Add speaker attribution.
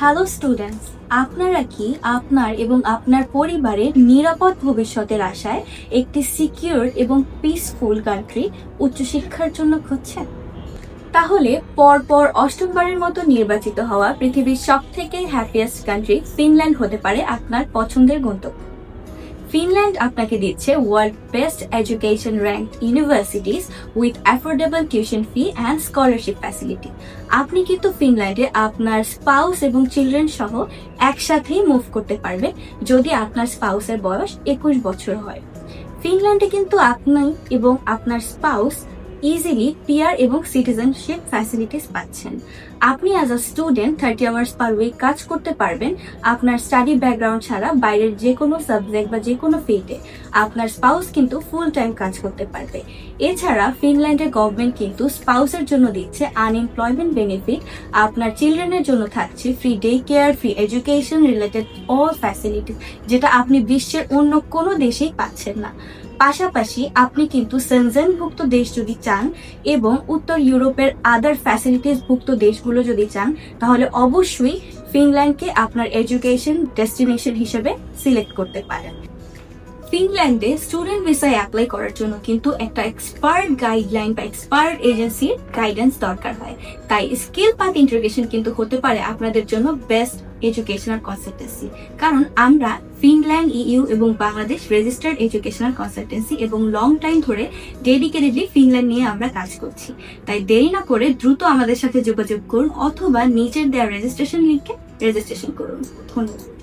Speaker 1: Hello students, আপনারা কি আপনার এবং আপনার পরিবারের নিরাপদ ভবিষ্যতের আশায় একটি সিকিউর এবং পিসফুল কান্ট্রি উচ্চশিক্ষার জন্য খুঁজছেন? তাহলে পরপর অষ্টমবারের মতো নির্বাচিত হওয়া পৃথিবীর সবথেকে হ্যাপিয়েস্ট কান্ট্রি ফিনল্যান্ড হতে পারে আপনার পছন্দের গন্তব্য। ফিনল্যান্ড আপনাকে দিচ্ছে world best education ranked universities with affordable tuition fee and scholarship facility. আপনি কিন্তু ফিনল্যান্ডে আপনার স্পাউস এবং চিলড্রেন সহ একসাথেই মুভ করতে পারবেন যদি আপনার স্পাউসের বয়স 21 বছর হয়। ফিনল্যান্ডে কিন্তু আপনি এবং আপনার স্পাউস ইজিলি পিআর এবং সিটিজেনশিপ ফ্যাসিলিটিস পাচ্ছেন। আপনি as a student 30 hours per week কাজ করতে পারবেন আপনার স্টাডি ব্যাকগ্রাউন্ড ছাড়া বাইরের যে কোনো সাবজেক্ট বা যে কোনো ফিল্ডে। আপনার স্পাউস কিন্তু ফুল টাইম কাজ করতে পারবে। এছাড়া ফিনল্যান্ডের গভর্নমেন্ট কিন্তু স্পাউসের জন্য দিচ্ছে আনএমপ্লয়মেন্ট বেনিফিট। আপনার চিলড্রেনের জন্য থাকছে free day care, free education related all facilities, যেটা আপনি বিশ্বের অন্য কোনো দেশেই পাচ্ছেন না। পাশাপাশি আপনি কিন্তু সেনজেনভুক্ত দেশ যদি চান এবং উত্তর ইউরোপের আদার ফ্যাসিলিটিস ভুক্ত দেশগুলো যদি চান, তাহলে অবশ্যই ফিনল্যান্ডকে আপনার এডুকেশন ডেস্টিনেশন হিসেবে সিলেক্ট করতে পারেন। ফিনল্যান্ডে স্টুডেন্ট ভিসায় অ্যাপ্লাই করার জন্য কিন্তু একটা এক্সপার্ট গাইডলাইন বা এক্সপার্ট এজেন্সির গাইডেন্স দরকার হয়। তাই স্কিল পাথ ইন্টিগ্রেশন কিন্তু হতে পারে আপনাদের জন্য বেস্ট এডুকেশনাল কনসালটেন্সি, কারণ আমরা ফিনল্যান্ড, ইইউ এবং বাংলাদেশ রেজিস্টার্ড এডুকেশনাল কনসালটেন্সি এবং লং টাইম ধরে ডেডিকেটেডলি ফিনল্যান্ড নিয়ে আমরা কাজ করছি। তাই দেরি না করে দ্রুত আমাদের সাথে যোগাযোগ করুন অথবা নিচের দেওয়া রেজিস্ট্রেশন লিঙ্কে রেজিস্ট্রেশন করুন। ধন্যবাদ।